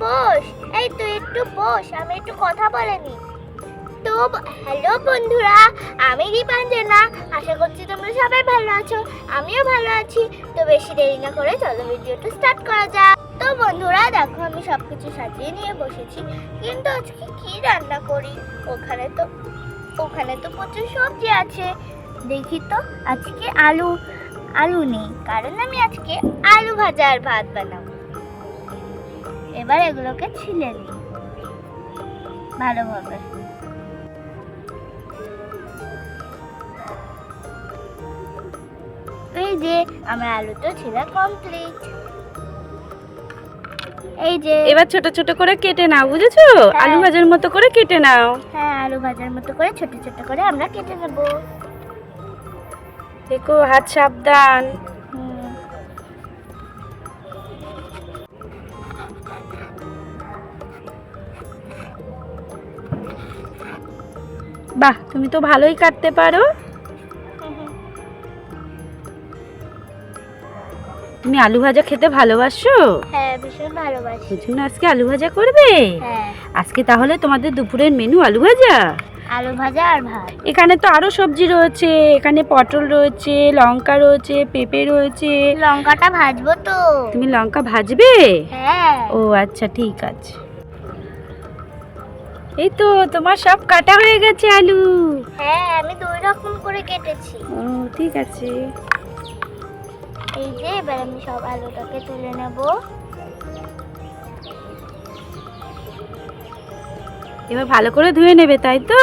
বস। এই তুই একটু বস, আমি একটু কথা বলে নি। তো হ্যালো বন্ধুরা, আমি দীপাঞ্জনা। আশা করছি তোমরা সবাই ভালো আছো, আমিও ভালো আছি। তো বেশি দেরি না করে চলো ভিডিওটা স্টার্ট করা যাক। তো বন্ধুরা দেখো, আমি সবকিছু সাজিয়ে নিয়ে বসেছি, কিন্তু আজকে কি রান্না করি? ওখানে তো প্রচুর সবজি আছে। দেখি তো আজকে আলু নেই, কারণ আমি আজকে আলু ভাজা আর ভাত বানাবো। এবার এগুলোকে ছিলে নিই ভালোভাবে। এই যে আমার আলু তো ছিল কমপ্লিট। এই যে এবার ছোট ছোট করে কেটে নাও, বুঝেছো? আলু ভাজার মতো করে কেটে নাও। হ্যাঁ, আলু ভাজার মতো করে ছোট ছোট করে আমরা কেটে নেব। দেখো, হাত সাবধান। বাহ, তুমি তো ভালোই কাটতে পারো। তুমি আলু ভাজা খেতে ভালোবাসো? হ্যাঁ, ভীষণ ভালোবাসি। এই জন্য আজকে আলু ভাজা করবে? হ্যাঁ, আজকে তাহলে তোমাদের দুপুরের মেনু আলু ভাজা। আলু ভাজা আর ভাত। এখানে তো আরো সবজি রয়েছে, এখানে পটল রয়েছে, লঙ্কা রয়েছে, পেঁপে রয়েছে। লঙ্কাটা ভাজবো তো। তুমি লঙ্কা ভাজবে? হ্যাঁ। ও আচ্ছা, ঠিক আছে। এই তো তোমার সব কাটা হয়ে গেছে আলু। হ্যাঁ, আমি দুই রকম করে কেটেছি। ও ঠিক আছে। এই যে এবার আমি সব আলুটাকে তুলে নেব। এবার ভালো করে ধুয়ে নেবে, তাই তো?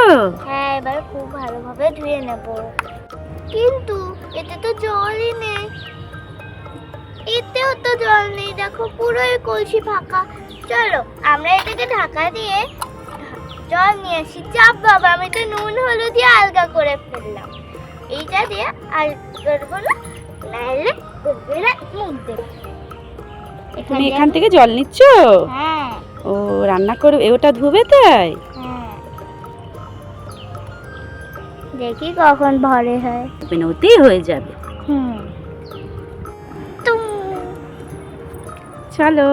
হ্যাঁ, এবার খুব ভালোভাবে ধুয়ে নেব। কিন্তু এতে তো জলই নেই। এতেও তো জল নেই, দেখো পুরোই কলসি ফাঁকা। চলো আমরা এটাকে ঢাকা দিয়ে জল নিয়ে আসি। চাপ বাবা, আমি তো নুন হলুদ দিয়ে আলগা করে ফেললাম। এইটা দিয়ে আলগা করবো না, নাহলে গভীরে মুখ দেবো। তুমি এখান থেকে জল নিচ্ছ? হ্যাঁ। ও রান্না করবে, ওটা ধুবে তাই? হ্যাঁ, দেখি কখন ভরে হয়। ওতেই হয়ে যাবে। তুম। চলো।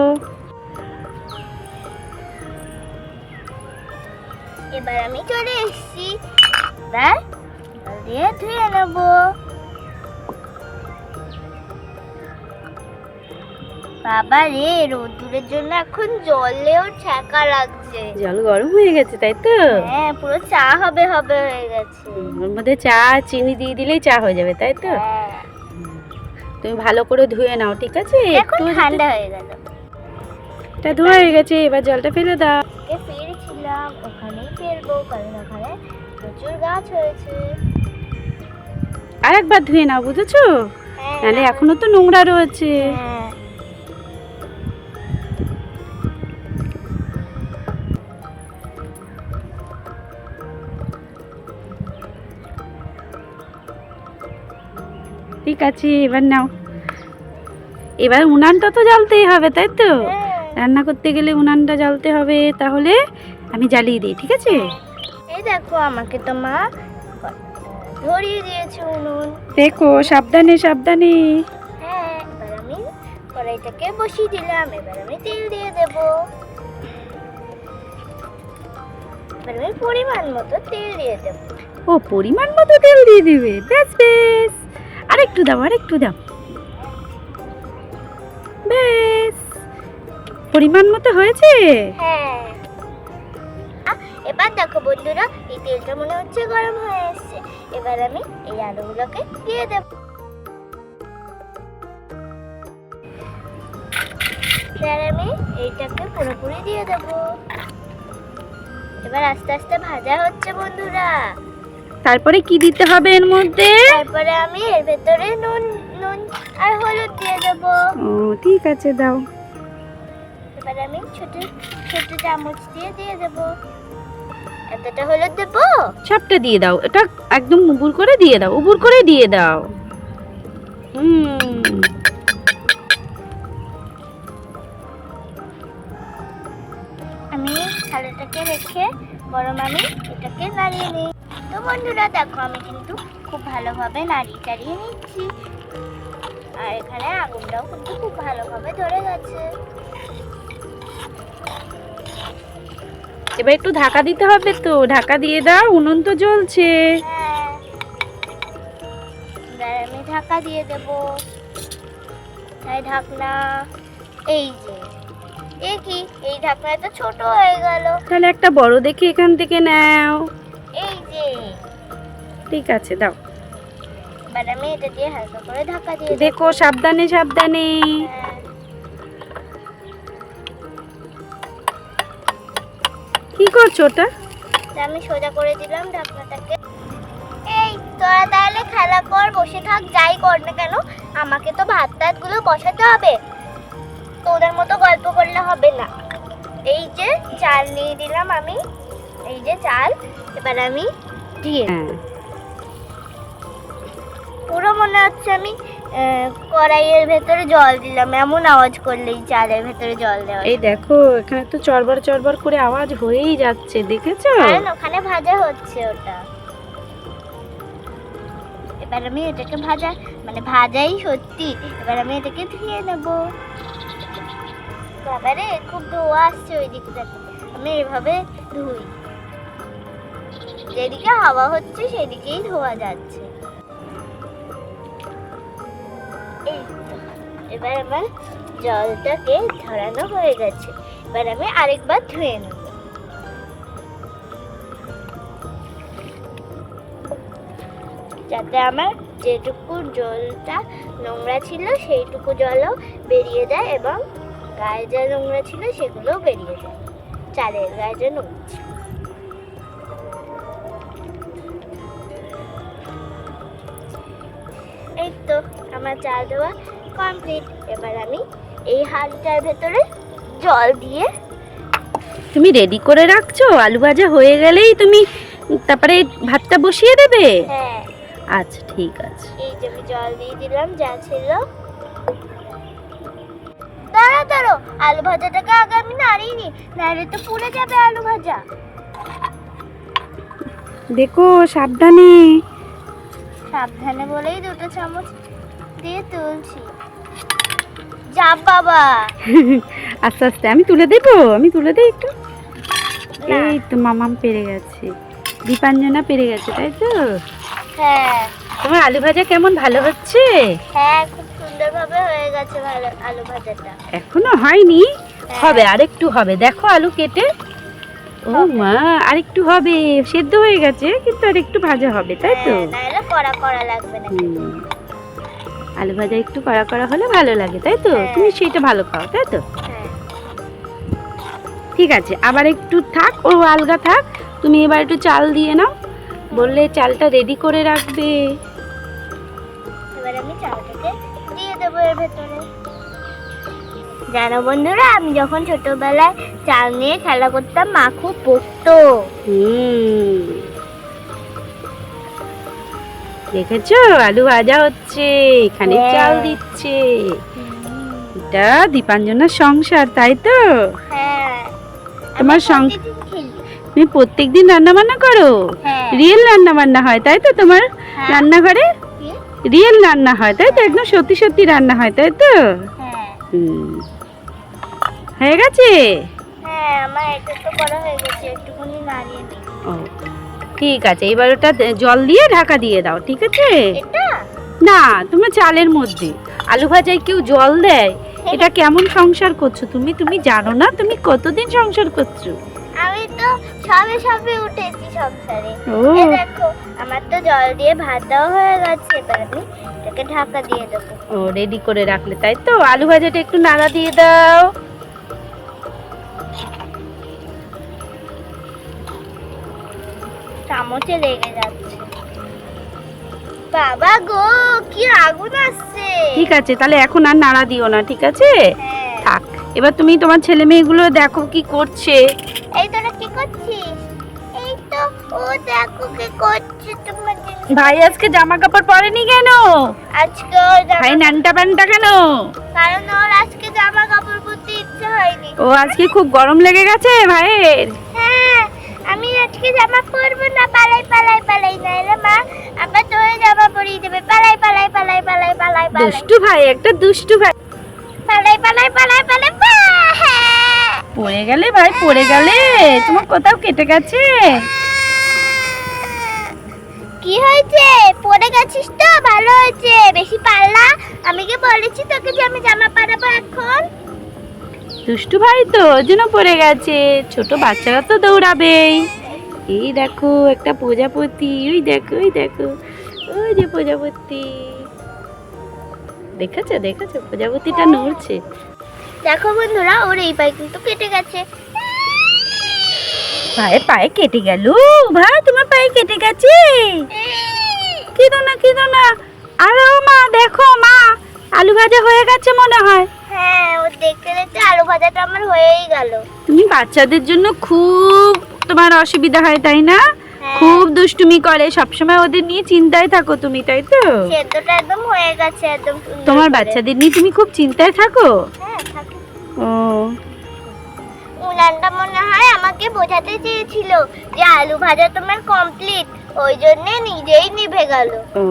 এবার আমি চলে এসেছি। এবার জল দিয়ে ধুয়ে নেব। বাবা রে, রোদ্দুরের জন্য এখন জলেও ছ্যাঁকা লাগছে। জল গরম হয়ে গেছে, তাই তো? হ্যাঁ, পুরো চা হবে হয়ে গেছে। ওর মধ্যে চা চিনি দিয়ে দিলেই চা হয়ে যাবে, তাই তো? হ্যাঁ। তুমি ভালো করে ধুয়ে নাও, ঠিক আছে? এখন ঠান্ডা হয়ে গেল। এটা ধোয়া হয়ে গেছে, এবার জলটা ফেলে দাও। ফিরছিলাম, ওখানেই ফেলবো, কারণ ওখানে প্রচুর গাছ হয়েছে। আর একবার ধুয়ে নাও, বুঝেছো? হ্যাঁ। নাহলে এখনো তো নোংরা রয়েছে। হ্যাঁ। ঠিক আছে, এবার নাও। এবার উনানটা তো জ্বালতেই হবে, তাই তো? রান্না করতে গেলে উনানটা জ্বালতে হবে, তাহলে আমি জ্বালিয়ে দিই, ঠিক আছে? এই দেখো, আমাকে তো মা ধরিয়ে দিয়েছে উনুন। দেখো, সাবধানে সাবধানে। হ্যাঁ, এবার আমি কড়াইটাকে বসিয়ে দিলাম। এবার আমি তেল দিয়ে দেব। এবার আমি পরিমাণ মতো তেল দিয়ে দেব। ও, পরিমাণ মতো তেল দিয়ে দিবে? বেশ বেশ, আরেকটু দাও, আরেকটু দাও। বেশ, পরিমাণ মতো হয়েছে। হ্যাঁ। এবার দেখো বন্ধুরা, এই তেলটা মনে হচ্ছে গরম হয়ে এসেছে। এবার আমি এই আলুগুলোকে দিয়ে দেব। এবার আমি এইটাকে পুরোপুরি দিয়ে দেব। এবার আস্তে আস্তে ভাজা হচ্ছে বন্ধুরা। তারপরে কি দিতে হবে এর মধ্যে? তারপরে আমি এর ভেতরে নুন আর হলুদ দিয়ে দেব। ও ঠিক আছে, দাও। এবার আমি ছোট ছোট চামচ দিয়ে দেব। এতটা হলুদ দেব। সবটা দিয়ে দাও, এটা একদম উবুর করে দিয়ে দাও, উবুর করে দিয়ে দাও। আমি থালাটাকে রেখে গরম আমি এটাকে নাড়িয়ে নিই। তো বন্ধুরা দেখো, আমি কিন্তু খুব ভালোভাবে নাড়িয়ে চাড়িয়ে নিচ্ছি। আর এখানে আগুনটাও কিন্তু খুব ভালোভাবে ধরে গেছে। এবার একটু ঢাকা দিতে হবে তো, ঢাকা দিয়ে দাও, উনুন তো জ্বলছে। হ্যাঁ, এবার আমি ঢাকা দিয়ে দেব। তাই ঢাকনা, এই যে, এ কি, এই ঢাকনা তো ছোট হয়ে গেল। তাহলে একটা বড় দেখে এখান থেকে নাও। এই যে, ঠিক আছে, দাও। এবার আমি এটা দিয়ে হালকা করে ঢাকা দিয়ে দেব। দেখো, সাবধানে সাবধানে। হ্যাঁ, কি করছো ওটা? তা আমি সোজা করে দিলাম ঢাকনাটাকে। এই তোরা তাহলে খেলা কর, বসে থাক, যাই কর না কেন, আমাকে তো ভাত টাতগুলো বসাতে হবে, তোদের মতো গল্প করলে হবে না। এই যে চাল নিয়ে দিলাম আমি, এই যে চাল, এবার আমি দিয়ে দেব। হ্যাঁ, পুরো মনে হচ্ছে আমি কড়াইয়ের ভেতরে জল দিলাম, এমন আওয়াজ করলেই চালের ভেতরে জল দেওয়া। এই দেখো, এখানে তো চরবার চরবার করে আওয়াজ হয়েই যাচ্ছে, দেখেছো? কারণ ওখানে ভাজা হচ্ছে ওটা। এবার আমি এটাকে ভাজাই সত্যি। এবার আমি এটাকে ধুয়ে নেব। বাবারে, খুব ধোয়া আসছে ওই দিক থেকে, আমি এভাবে ধুই, যেদিকে হাওয়া হচ্ছে সেদিকেই ধোয়া যাচ্ছে। এই তো, এবার আমার জলটাকে ঝরানো হয়ে গেছে, এবার আমি আরেকবার ধুয়ে নেব। যাতে আমার যেটুকু জলটা নোংরা ছিল সেইটুকু জলও বেরিয়ে যায় এবং গায়ে যা নোংরা ছিল সেগুলোও বেরিয়ে যায়, চালের গায়ে যা নোংরা ছিল। এই তো আমার চাল দেওয়া কমপ্লিট। এবার আমি এই হাঁড়িটার ভেতরে জল দিয়ে। তুমি রেডি করে রাখছো, আলু ভাজা হয়ে গেলেই তুমি তারপরে ভাতটা বসিয়ে দেবে? হ্যাঁ, আচ্ছা, ঠিক আছে। এই যে আমি জল দিয়ে দিলাম যা ছিল। দাঁড়া দাঁড়ো, আলু ভাজাটাকে আগে আমি নাড়িনি, নাড়লে তো পুড়ে যাবে আলু ভাজা। দেখো, সাবধানে। সাবধানে বলেই দুটো চামচ দিয়ে তুলছি। যা বাবা, আস্তে আস্তে আমি তুলে দেবো, আমি তুলে দিই একটু। না। এই তো মামাম পেরে গেছে, দীপাঞ্জনা পেরে গেছে, তাই তো? হ্যাঁ তোমার আলু ভাজা কেমন, ভালো হচ্ছে? হ্যাঁ, খুব সুন্দরভাবে হয়ে গেছে ভালো আলু ভাজাটা। এখনো হয়নি, হ্যাঁ। হবে, আরেকটু হবে। দেখো আলু কেটে, ও মা, আরেকটু হবে, সেদ্ধ হয়ে গেছে কিন্তু আরেকটু ভাজা হবে, তাই তো? হ্যাঁ, নাহলে কড়া কড়া লাগবে না। হুম, আলু ভাজা একটু কড়া কড়া হলে ভালো লাগে, তাই তো? হ্যাঁ। তুমি সেইটা ভালো খাও, তাই তো? হ্যাঁ, ঠিক আছে, আবার একটু থাক, ও আলগা থাক, তুমি এবার একটু চাল দিয়ে নাও, বললে চালটা রেডি করে রাখবে। এবার আমি চালটাকে দিয়ে দেবো এর ভেতরে। জানো বন্ধুরা, আমি যখন ছোটবেলায় চাল নিয়ে খেলা করতাম, মা খুব বকতো। হুম, দেখেছো, আলু ভাজা হচ্ছে, এখানে হ্যাঁ। চাল দিচ্ছে। এটা দীপাঞ্জনার সংসার, তাই তো? হ্যাঁ, তোমার আমি প্রতিদিন খেলি। তুমি প্রত্যেকদিন রান্না বান্না করো? হ্যাঁ, রিয়েল রান্না বান্না হয়, তাই তো? তোমার হ্যাঁ। রান্নাঘরে কি? রিয়েল রান্না হয়, তাই তো? একদম সত্যি সত্যি রান্না হয়, তাই তো? হ্যাঁ হুম, হয়ে গেছে? হ্যাঁ, আমার এটা তো করা হয়ে গেছে, একটুখানি নাড়িয়ে দিই। ও, ঠিক আছে, এবার ওটা জল দিয়ে ঢাকা দিয়ে দাও, ঠিক আছে? এটা না, তোমার চালের মধ্যে আলু ভাজায় কেউ জল দেয়? এটা কেমন সংসার করছো তুমি? তুমি জানো না তুমি কতদিন সংসার করছো? আমি তো সবে সবে উঠেছি সংসারে। ও, এই দেখো, আমার তো জল দিয়ে ভাত দেওয়া হয়ে গেছে, এবার আমি এটাকে ঢাকা দিয়ে দেবো। ও রেডি করে রাখলে, তাই তো? আলু ভাজাটা একটু নাড়া দিয়ে দাও। চামচে লেগে যাচ্ছে। বাবা গো, কি আগুন আসছে! ঠিক আছে, তাহলে এখন আর নাড়া দিও না, ঠিক আছে? হ্যাঁ, থাক, এবার তুমি তোমার ছেলে মেয়েগুলো দেখো কি করছে। এই তোরা কি করছিস? এই তো, ও দেখো কি করছে তোমার জিনিস। ভাই আজকে জামা কাপড় পরেনি কেন? আজকে ওর ভাই নানটা প্যান্টটা কেন? কারণ ওর আজকে জামা কাপড় পরতে ইচ্ছে হয়নি। ও আজকে খুব গরম লেগে গেছে ভাইয়ের। হ্যাঁ, আমি আজকে জামা পরবো না, পালাই পালাই পালাই, নাইলে মা আবার তোরে জামা পরিয়ে দেবে। পালাই পালাই পালাই পালাই পালাই পালাই দুষ্টু ভাই, একটা দুষ্টু ভাই। পালাই পালাই পালাই পালাই। হ্যাঁ, পড়ে গেলে ভাই, পড়ে গেলে তোমার কোথাও কেটে গেছে? কি হয়েছে? পড়ে গেছিস তো? ভালো হয়েছে, বেশি পারলা। আমি কি বলেছি তোকে যে আমি জামা পরাবো এখন? দুষ্টু ভাই তো ওর জন্য পড়ে গেছে। ছোট বাচ্চারা তো দৌড়াবেই। এই দেখো একটা প্রজাপতি, ওই দেখো ওই দেখো, ওই যে প্রজাপতি, দেখেছো দেখেছো প্রজাপতিটা নড়ছে। দেখো বন্ধুরা, ওর এই পায়ে কিন্তু কেটে গেছে। পায়ে পায়ে কেটে গেল? ভাই তোমার পায়ে কেটে গেছে? কেঁদো না কেঁদো না। আরে ও মা, দেখো মা, আলু ভাজা হয়ে গেছে মনে হয়। হ্যাঁ, ও দেখতে দেখতে আলু ভাজাটা আমার হয়েই গেল। তুমি বাচ্চাদের জন্য খুব তোমার অসুবিধা হয় তাই না? হ্যাঁ। খুব দুষ্টুমি করে, সবসময় ওদের নিয়ে চিন্তায় থাকো তুমি, তাই তো? সেদ্ধটা একদম হয়ে গেছে, একদম সুন্দর তোমার করে। বাচ্চাদের নিয়ে তুমি খুব চিন্তায় থাকো? হ্যাঁ, থাকি। ও উনানটা মনে হয় আমাকে বোঝাতে চেয়েছিল যে আলু ভাজা তোমার কমপ্লিট, ওই জন্য নিজেই নিভে গেল। ও,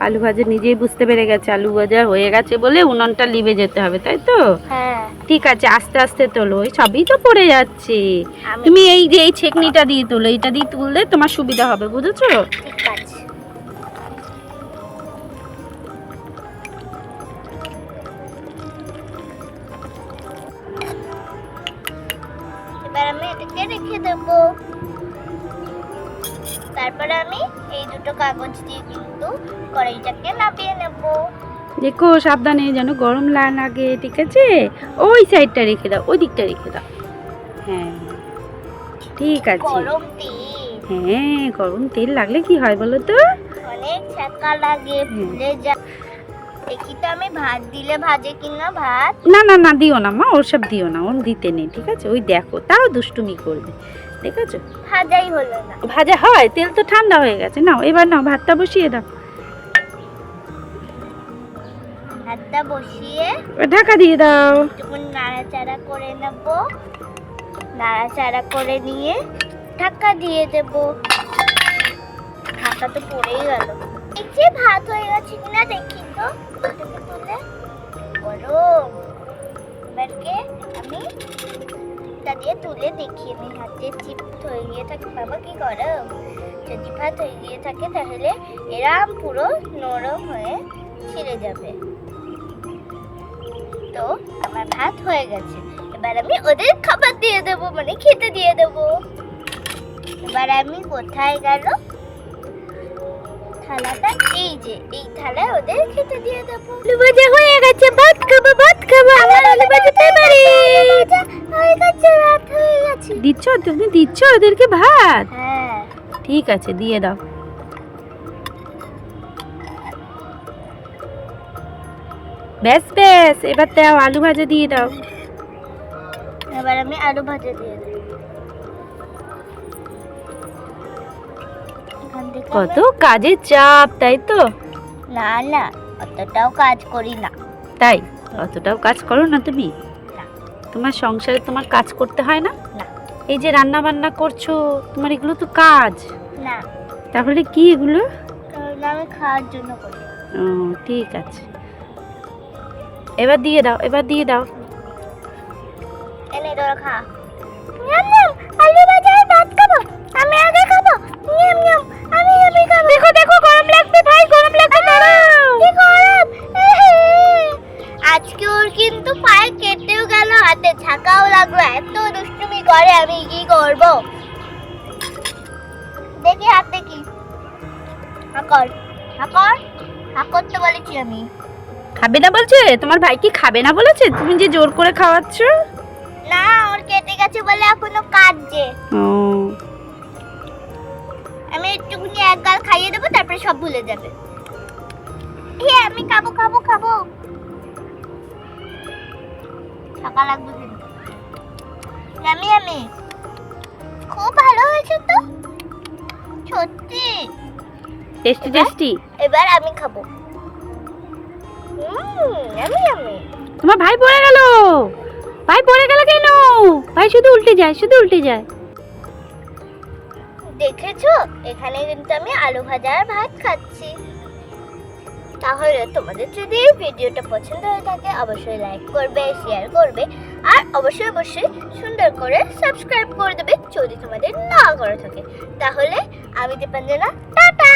আলু ভাজা নিজেই বুঝতে পেরে গেছে আলু ভাজা হয়ে গেছে বলে উনুনটা লিভে যেতে হবে, তাই তো? হ্যাঁ। ঠিক আছে, আস্তে আস্তে তোলো, ওই সবই তো পড়ে যাচ্ছে। আমি- তুমি এই যে এই ছেকনিটা দিয়ে তোলো, এটা দিয়ে তুললে তোমার সুবিধা হবে, বুঝেছো? ঠিক আছে। এবার আমি এটাকে রেখে দেবো। তারপরে আমি এই দুটো কাগজ দিয়ে কিন্তু কড়াইটাকে নামিয়ে নেব। দেখো সাবধানে যেন গরম না লাগে, ঠিক আছে? ওই সাইডটা রেখে দাও, ওই দিকটা রেখে দাও। হ্যাঁ ঠিক আছে। গরম তেল, হ্যাঁ, গরম তেল লাগলে কি হয় বলো তো? অনেক ছ্যাঁকা লাগে, ফুলে যায়। দেখি তো আমি ভাত দিলে ভাজে কিনা। ভাত না না না, দিও না মা, ওর সব দিও না, ওর দিতে নেই, ঠিক আছে? ওই দেখো, তাও দুষ্টুমি করবে, দেখেছো? ভাজাই হলো না। ভাজা হয়? তেল তো ঠান্ডা হয়ে গেছে। নাও এবার নাও, ভাতটা বসিয়ে দাও। ভাতটা বসিয়ে ঢাকা দিয়ে দাও। একটু নাড়াচাড়া করে নেব। নাড়াচাড়া করে নিয়ে ঢাকা দিয়ে দেব। ঢাকা তো পড়েই গেল। এই যে ভাত হয়ে গেছে কিনা দেখি তো, এটাকে তুলে। গরম। এবারকে আমি এটা দিয়ে তুলে দেখি, আমি হাতে চিপ হয়ে গিয়ে থাকে। বাবা কি গরম! যদি ভাত হয়ে গিয়ে থাকে তাহলে এরাম পুরো নরম হয়ে ছিঁড়ে যাবে। তো আমার ভাত হয়ে গেছে। এবার আমি ওদের খাবার দিয়ে দেবো, মানে খেতে দিয়ে দেবো। এবার আমি কোথায় গেল থালাটা? এই যে এই থালায় ওদের খেতে দিয়ে দেবো। আলু ভাজা হয়ে গেছে, ভাত খাবো ভাত খাবো। আমার আলু ভাজা ফেভারিট। হয়ে গেছে, ভাত হয়ে গেছে। দিচ্ছ? তুমি দিচ্ছ ওদেরকে ভাত? হ্যাঁ। ঠিক আছে, দিয়ে দাও। ব্যাস ব্যাস, এবার দাও, আলু ভাজা দিয়ে দাও। এবার আমি আলু ভাজা দিয়ে দেবো। এখান থেকে কত কাজের চাপ, তাই তো? না না, অতটাও কাজ করি না। তাই? অতটাও কাজ করো না তুমি? তোমার সংসারে তোমার কাজ করতে হয় না? না। এই যে রান্না বান্না করছো, তোমার এগুলো তো কাজ। না, তাহলে কি এগুলো? কারণ আমি খাওয়ার জন্য করি। ও ঠিক আছে, এবার দিয়ে দাও, এবার দিয়ে দাও। এনে ধরো, খা। নিয়াম নিয়াম, আলু ভাজা আর ভাত খাবো। আমি আগে খাবো। নিয়াম নিয়াম, আমি খাবো। দেখো দেখো, গরম লাগবে ভাই, গরম লাগবে, দাঁড়াও। কি গরম! আজকে ওর কিন্তু পায়ে কেটেও গেল, হাতে ছাকাও লাগলো। এত দুষ্টুমি করে, আমি কি করব? দেখি হাত দেখি। হাকর হাকর হাকর তো বলেছি আমি। খাবে না বলছে? তোমার ভাই কি খাবে না বলেছে? তুমি যে জোর করে খাওয়াচ্ছ। না, ওর কেটে গেছে বলে এখনো কাটছে। ও আমি একটুখানি এক গাল খাইয়ে দেবো, তারপরে সব ভুলে যাবে। আমি খাবো খাবো খাবো। ছাকা লাগবে কিন্তু। আমি খুব ভালো হয়েছে তো, সত্যি। Tasty tasty. এবার আমি খাবো। আমি তোমার ভাই পড়ে গেল। ভাই পড়ে গেল কেন? ভাই শুধু উল্টে যায়, শুধু উল্টে যায়। দেখেছো, এখানে কিন্তু আমি আলু ভাজা আর ভাত খাচ্ছি। তাহলে তোমাদের যদি এই ভিডিওটা পছন্দ হয়ে থাকে অবশ্যই লাইক করবে, শেয়ার করবে আর অবশ্যই অবশ্যই সুন্দর করে সাবস্ক্রাইব করে দেবে যদি তোমাদের না করা থাকে। তাহলে আমি দীপাঞ্জনা, টাটা।